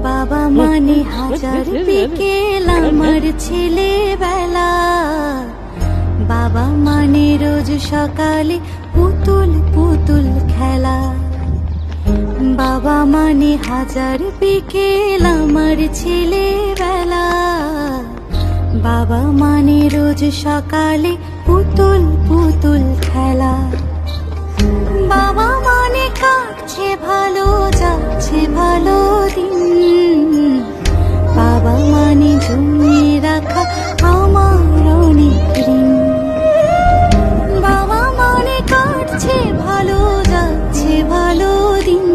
বাবা মানে হাজার বিকেল আমার ছেলেবেলা, বাবা মানে রোজ সকালে পুতুল পুতুল খেলা। বাবা মানে হাজার বিকেল আমার ছেলেবেলা, বাবা মানে রোজ সকালে পুতুল পুতুল খেলা। বাবা মানে কাটছে ভালো, যাচ্ছে ভালো দিন, বাবা মানে জমিয়ে রাখা আমার অনেক ঋণ। বাবা মানে কাটছে ভালো, যাচ্ছে ভালো দিন,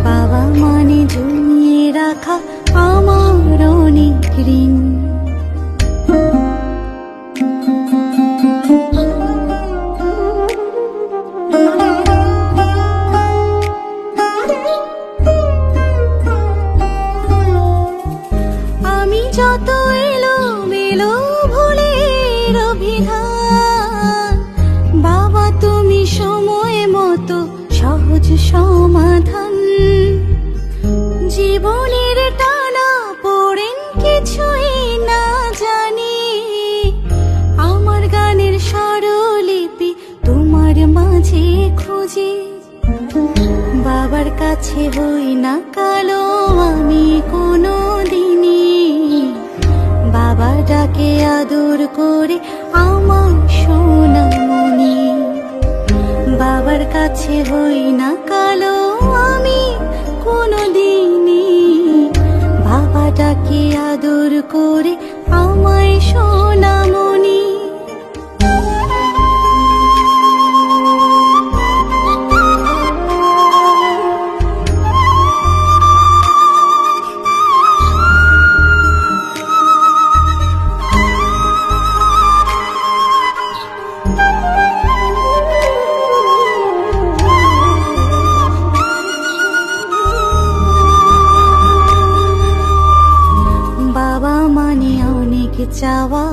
বাবা মানে জমিয়ে রাখা আমার অনেক ঋণ। যত এলো মেলো ভুলের অভিধান, বাবা তুমি সময় মতো সহজ সমাধান। জীবনের টানা পড়েন কিছুই না জানি, আমার গানের স্বরলিপি তোমার মাঝে খুঁজি। বাবার কাছে হই না কালো আমি কোনো দিনই, বাবা ডাকে আদর করে আমার সোনামণি। বাবার কাছে হই না কালো আমি কোনো দিনই, বাবা ডাকে আদর করে আমায় সোনামণি। বাবা মানে অনেক চাওয়া,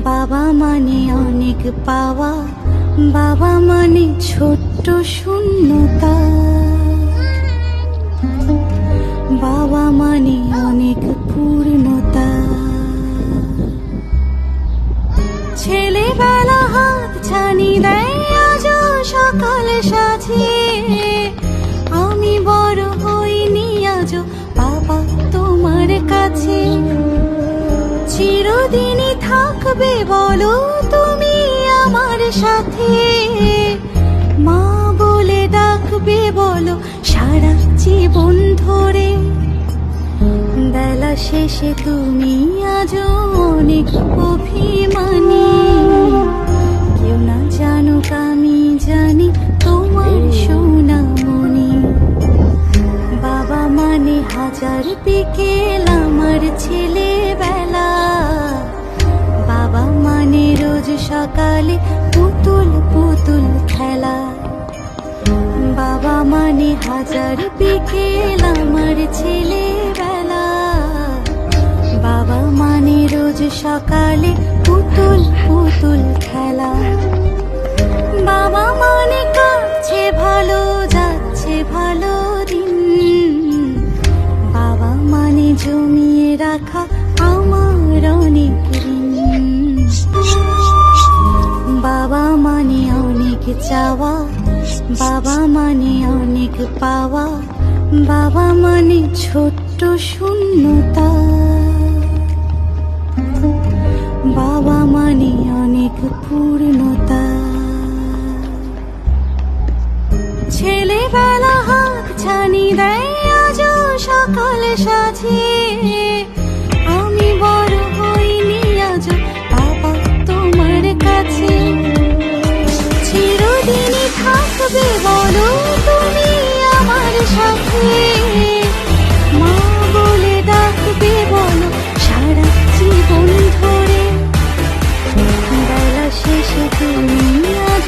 বাবা মানে অনেক পাওয়া, বাবা মানে ছোট্ট শূন্যতা। বাবা মানে অনেক পূর্ণতা। ছেলেবেলা হাত ছানি দেয় আজ সকাল সাজে, আমি বড় হইনি আজ বাবা তোমার কাছে। চিরদিনই থাকবে বলো তুমি আমার সাথে, মা বলে ডাকবে বলো সারা জীবন ধরে। বেলা শেষে তুমি আজ অনেক অভিমানী, কেউ না জানুক আমি জানি তোমার সোনামণি। বাবা মানে হাজার বিকেল আমার ছেলেবেলা, বাবা মানে রোজ সকালে পুতুল পুতুল খেলা। বাবা মানে হাজার বিকেল আমার ছেলেবেলা, বাবা মানে রোজ সকালে পুতুল পুতুল খেলা। বাবা মানে কাটছে ভালো, যাচ্ছে ভালো দিন, বাবা মানে জমিয়ে রাখা আমার অনেক ঋণ। বাবা মানে অনেক চাওয়া, বাবা মানে অনেক পাওয়া, বাবা মানে ছোট্ট শূন্যতা। বাবা মানে অনেক পূর্ণতা। ছেলেবেলা হাত ছানি দেয় আজ সকাল সাজে, আমি বড় হইনি আজ বাবা তোমার কাছে। চিরদিনই থাকবে বলো তুমি আমার সাথে, মা বলে ডাকবে বলো সারা জীবন ধরে। বেলা শেষে তুমি আজ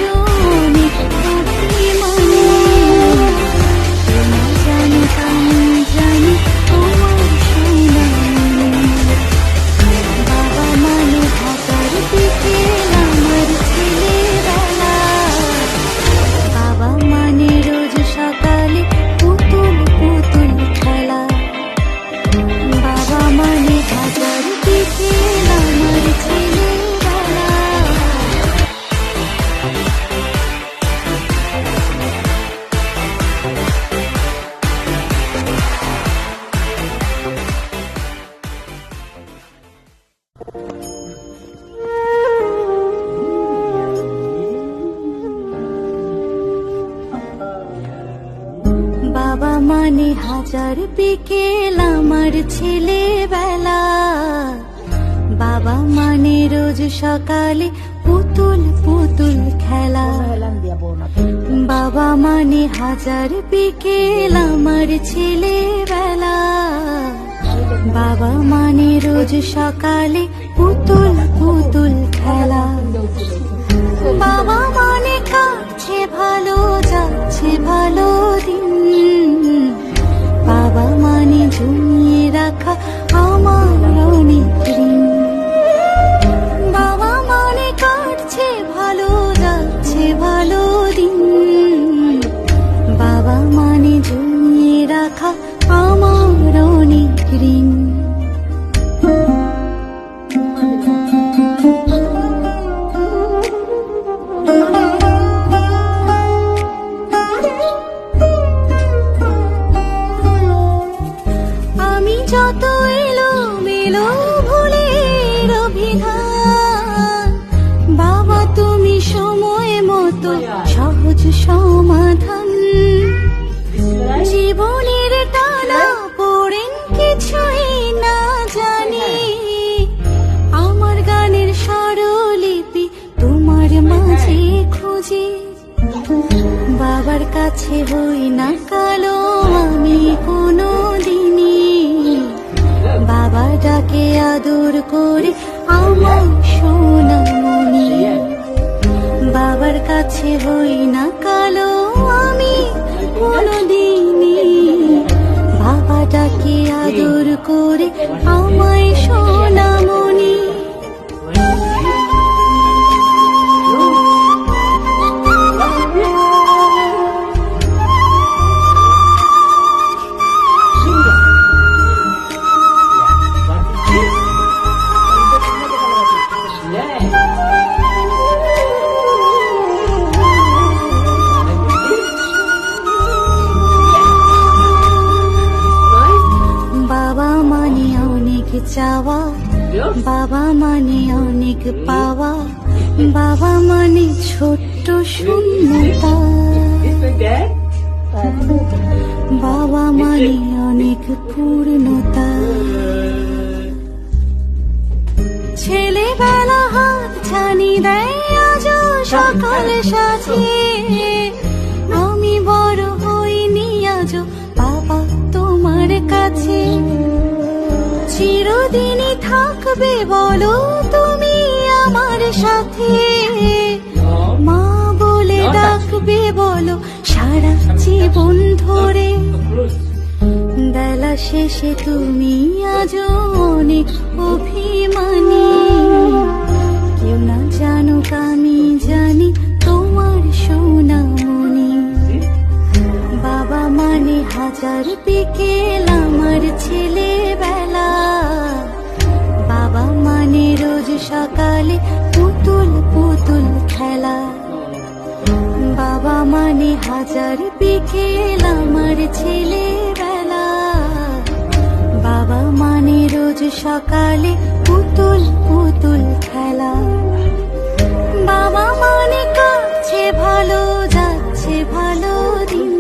অনেক অভিমানী, জানি আমি জানি তোমার মানে হাজার বিকেল আমার ছেলেবেলা, বাবা মানে রোজ সকালে পুতুল পুতুল খেলা। বাবা মানে হাজার বিকেল আমার ছেলেবেলা, বাবা মানে রোজ সকালে পুতুল পুতুল খেলা। বাবা মানে কাটছে ভালো যাচ্ছে ভালো দিন, বাবা মানে জমিয়ে রাখা আমার অনেক ঋণ। বাবা মানে কাটছে ভালো যাচ্ছে ভালো দিন, বাবা মানে জমিয়ে রাখা আমার অনেক ঋণ। যত এলো মেলো ভুলের অভিধান, বাবা তুমি সময় মতো সহজ সমাধান। জীবনের টানা পড়েন কিছুই না জানি, আমার গানের স্বরলিপি তোমার মাঝে খুঁজি। বাবার কাছে হই না কালো আমি কোনো দিনই, বাবা ডাকে আদর করে আমার সোনামণি। বাবার কাছে হই না কালো আমি কোনদিনই, বাবা ডাকে আদর করে আমায় সোনামণি। বাবা মানে অনেক চাওয়া, বাবা মানে অনেক পাওয়া, বাবা মানে ছোট্ট শূন্যতা। বাবা মানে অনেক পূর্ণতা। ছেলেবেলা হাত ছানি দেয় আজও সকাল সাজিয়ে, আমি বড় হইনি আজও বাবা তোমার কাছে। চিরদিনই থাকবে বলো তুমি আমার সাথে, মা বলে ডাকবে বলো সারা জীবন ধরে। বেলা শেষে তুমি আজও অনেক অভিমানী, কেউ না জানুক আমি জানি তোমার সোনামণি। বাবা মানে হাজার বিকেল আমার ছেলেবেলা, বাবা মানে রোজ সকালে পুতুল পুতুল খেলা। বাবা মানে হাজার বিকেল আমার ছেলেবেলা, বাবা মানে রোজ সকালে পুতুল পুতুল খেলা। বাবা মানে কাটছে ভালো যাচ্ছে ভালো দিন,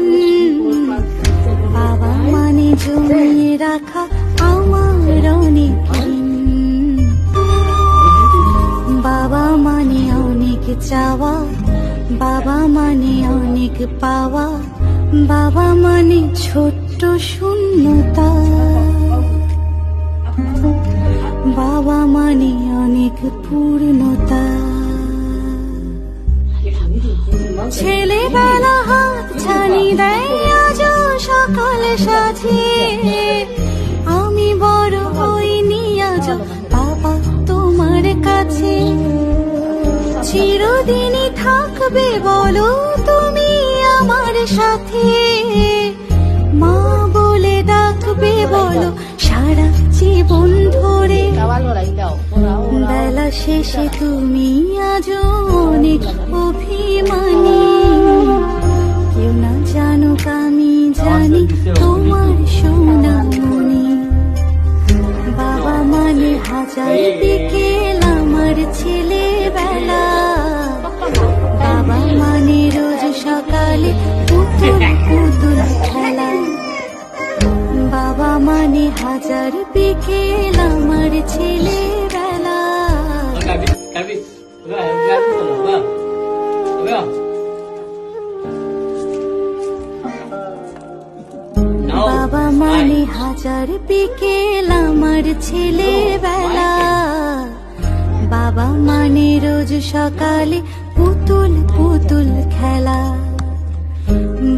বাবা মানে জমিয়ে রাখা আমার অনেক ঋণ। বাবা মানে অনেক চাওয়া, বাবা মানে অনেক পাওয়া, বাবা মানে ছোট্ট শূন্যতা। বাবা মানে অনেক পূর্ণতা। ছেলেবেলা হাত ছানি দেয় আজও সকাল সাজিয়ে, আমি বড় হইনি আজও বাবা তোমার কাছে। চিরদিনই থাকবে বলো তুমি আমার সাথে, মা বলে ডাকবে বলো সারা জীবন ধরে। বেলা শেষে তুমি আজও অনেক অভিমানী, কেউ না জানুক আমি জানি তোমার সোনামণি। বাবা মানে হাজার বিকেল আমার ছেলেবেলা, বাবা মানে রোজ সকালে পুতুল পুতুল খেলা। হাজার বিকেল আমার ছেলেবেলা। বাবা মানে হাজার বিকেল আমার ছেলেবেলা। বাবা মানে রোজ সকালে পুতুল পুতুল খেলা।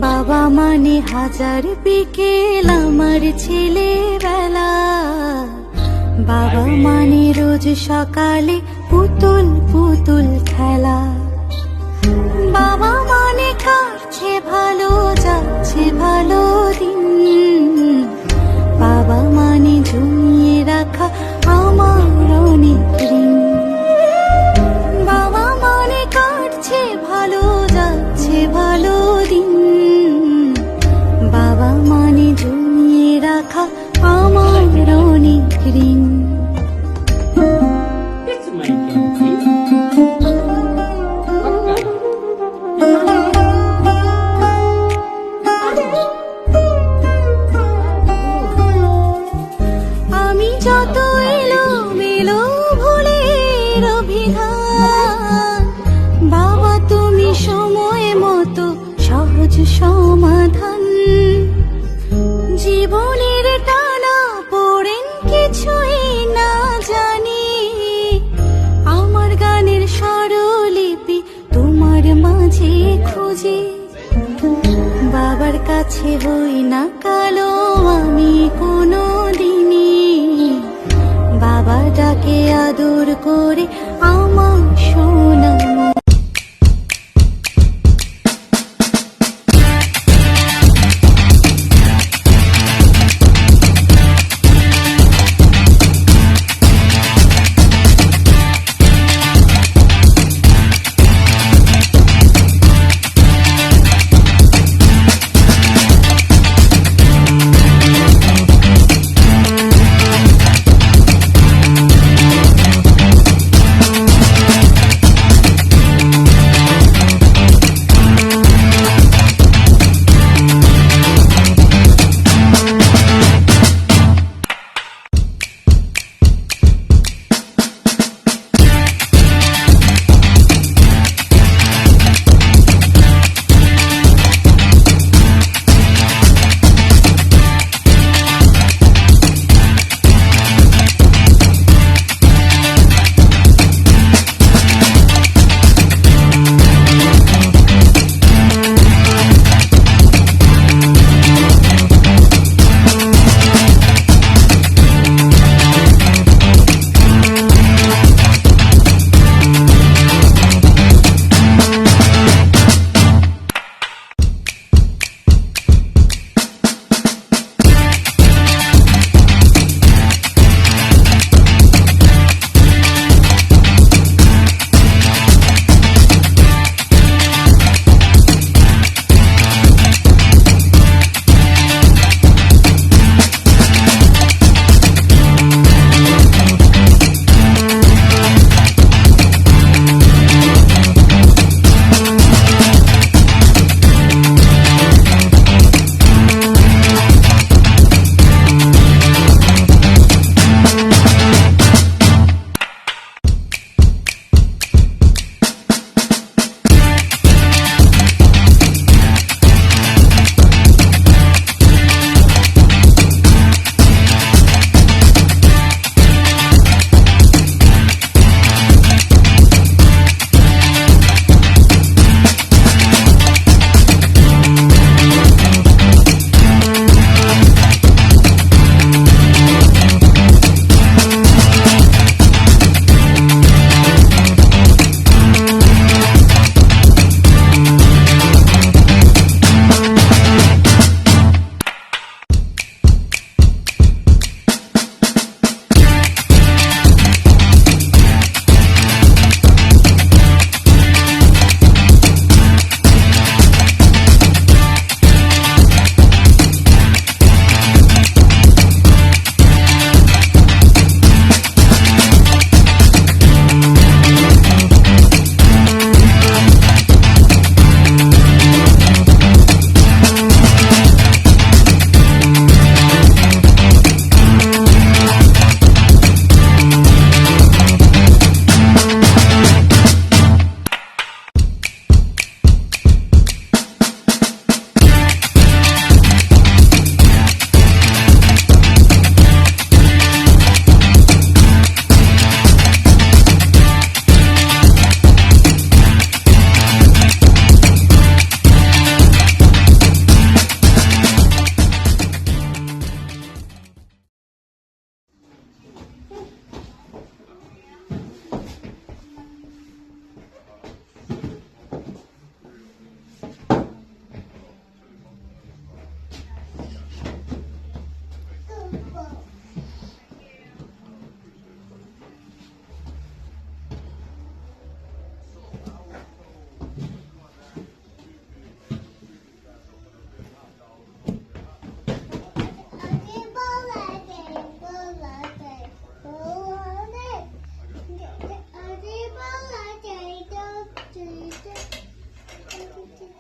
বাবা মানে হাজার বিকেল আমার ছেলেবেলা। বাবা মানে রোজ সকালে পুতুল পুতুল খেলা। বাবা মানে কাটছে ভালো যাচ্ছে ভালো দিন। বাবা মানে জমিয়ে রাখা আমার অনেক ঋণ। বাবা মানে কাটছে ভালো যাচ্ছে ভালো দিন। বাবা মানে জমিয়ে রাখা আমার অনেক ঋণ। আমি যত এলো মেলো ভুলের অভিধান, বাবা তুমি সময় মতো সহজ সমাধান। জীবনের টানা পড়েন কিছুই না জানি, আমার গানের স্বরলিপি তোমার মাঝে খুঁজি। বাবার কাছে হই না কালো আমি কোনো দিনই, বাবা ডাকে আদর করে আমার সোনা।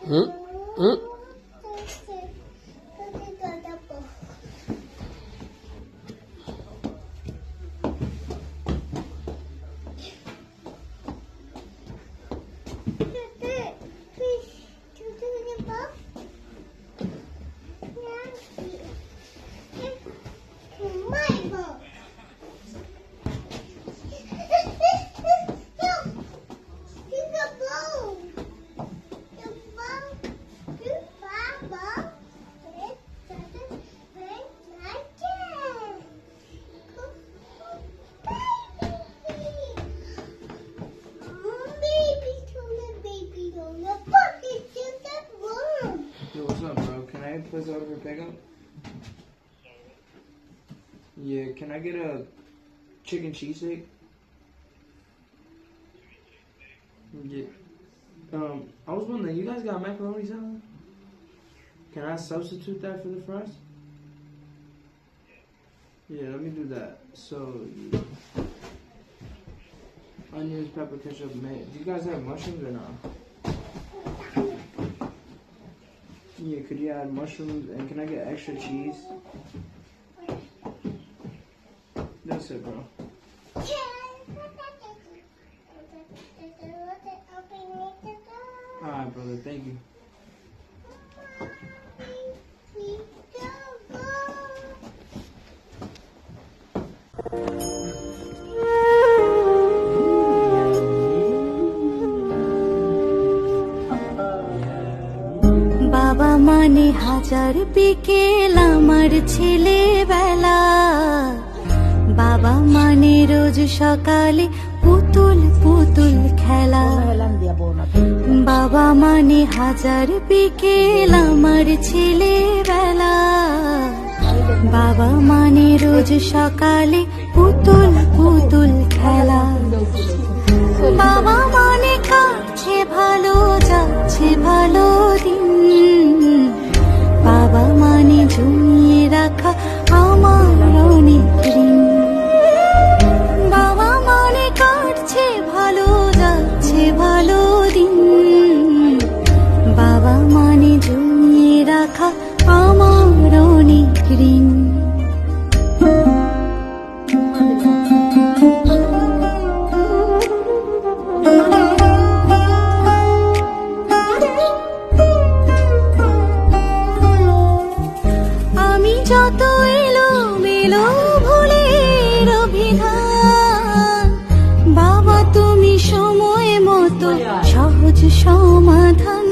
Yo, what's up, bro? Can I put this over for pickup? Yeah, can I get a chicken cheesesteak? Yeah. I was wondering, you guys got macaroni salad? Can I substitute that for the fries? Yeah, let me do that. So, onions, pepper, ketchup, mayo. Do you guys have mushrooms or not? Yeah, could you add mushrooms and can I get extra cheese? That's it, bro. Alright, brother, thank you. বাবা মানে হাজার বিকেল আমার ছেলেবেলা, বাবা মানে রোজ সকালে পুতুল পুতুল খেলা, বাবা মানে হাজার বিকেল আমার ছেলেবেলা, বাবা মানে রোজ সকালে পুতুল পুতুল খেলা, বাবা মানে কাটছে ভালো যাচ্ছে ভালো দিন, বাবা মানে জমিয়ে রাখা আমার অনেক ঋণ, বাবা মানে কাটছে ভালো যাচ্ছে ভালো দিন, বাবা মানে জমিয়ে রাখা আমার অনেক ঋণ। যত এলো মেলো ভুলের অভিধান, বাবা তুমি সময় মতো সহজ সমাধান,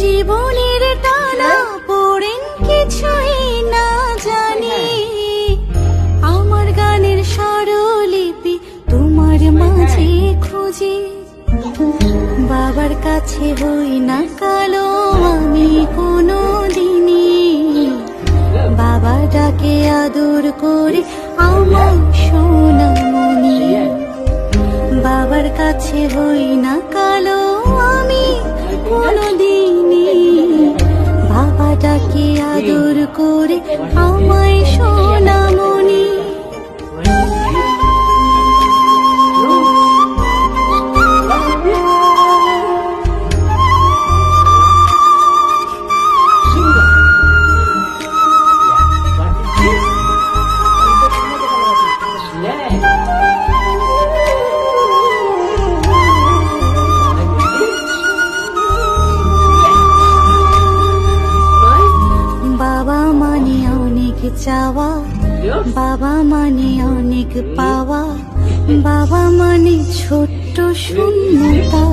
জীবনের টানা পড়েন কিছুই না জানি, আমার গানের স্বরলিপি তোমার মাঝে খুঁজি, বাবার কাছে হই না কালো আমি কোনো দিনই, বাবা ডাকে আদর করে আমার সোনামণি, বাবার কাছে হই না কালো আমি কোনদিনই, বাবা ডাকে আদর করে আমায় সোনামণি। চাওয়া, বাবা মানে অনেক পাওয়া, বাবা মানে ছোট্ট শূন্যতা,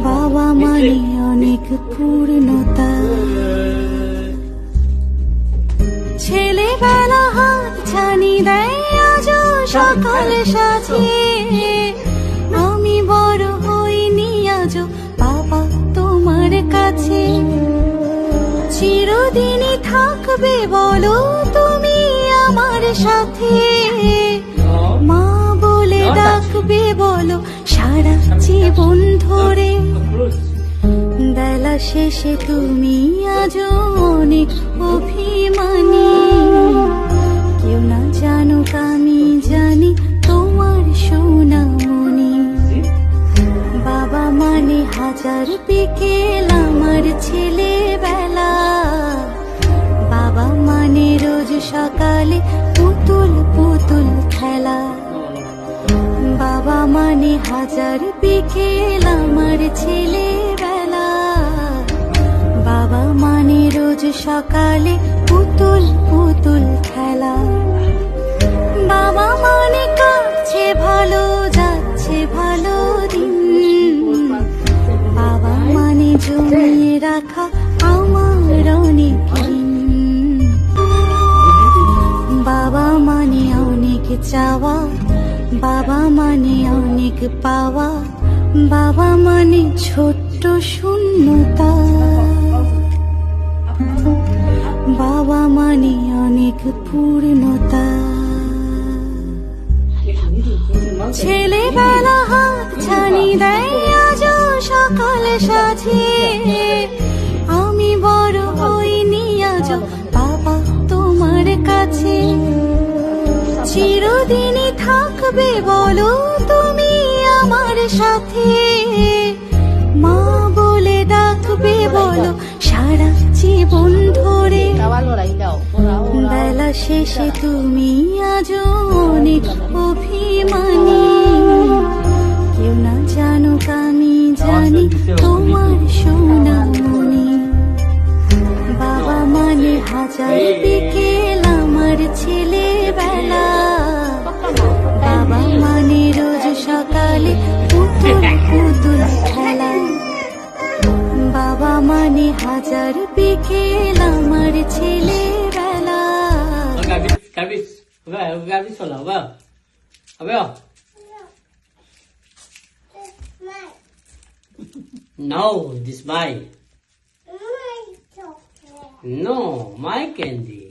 বাবা মানে অনেক পূর্ণতা, ছেলেবেলা হাত ছানি দেয় আজ সকাল সাজিয়ে, আমি বড় হইনি আজ বাবা তোমার কাছে, চিরদিনই থাকবে বলো তুমি আমার সাথে, মা বলে ডাকবে বলো সারা জীবন ধরে, বেলা শেষে তুমি আজ অনেক অভিমানী, কেউ না জানুক আমি জানি তোমার সোনামণি, বিকেল আমার ছেলেবেলা, বাবা মানে রোজ সকালে পুতুল পুতুল খেলা। বাবা মানে হাজার বিকেল আমার ছেলেবেলা, বাবা মানে রোজ সকালে পুতুল পুতুল খেলা। বাবা মানে কাটছে ভালো, যাচ্ছে ভালো দিন, বাবা মানে জমিয়ে রাখা আমার অনেক ঋণ। বাবা মানে অনেক চাওয়া, বাবা মানে অনেক পাওয়া, বাবা মানে ছোট্ট শূন্যতা। বাবা মানে অনেক পূর্ণতা। ছেলেবেলা হাত ছানি দেয় আজ সকাল সাজে, আমি বড় হইনি আজ বাবা তোমার কাছে। চিরদিনই থাকবে বলো তুমি আমার সাথে, মা বলে ডাকবে বলো সারা জীবন ধরে। বেলা শেষে তুমি আজ অনেক অভিমানী, কেউ না জানুক আমি জানি তোমার সোনামণি। বাবা মানে হাজার বিকেল আমার ছেলেবেলা, বাবা মানে রোজ সকালে পুতুল পুতুল খেলা। বাবা মানে হাজার বিকেল আমার ছেলেবেলা। No, this my. No, my candy.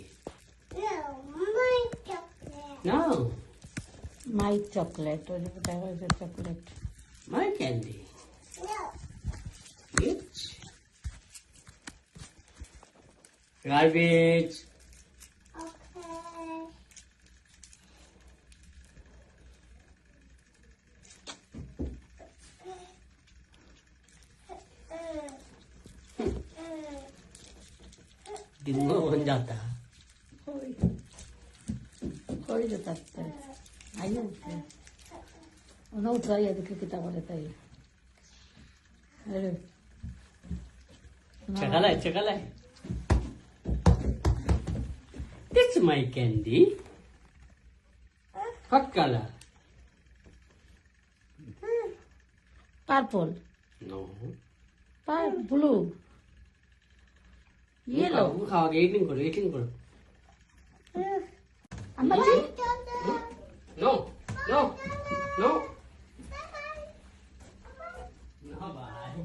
No, My chocolate, whatever is a chocolate. my candy. Which? Garbage. दिन में बन जाता है। कोई जो तकता है आइए उठे ना उठाइए देखिए किताब रहता है। अरे चकला है It's my candy. What color? purple, No. blue, yellow. खाओगे eating करो अम्मा No, no, no. No, bye.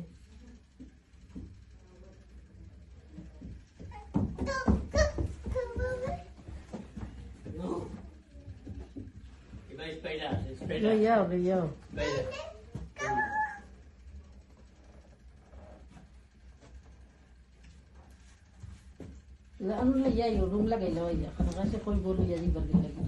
No. Iba spider. ले जाओ Spider. ले जाइए रूम लगे लो या खाना से कोई बोलो या जी बर्गर लगी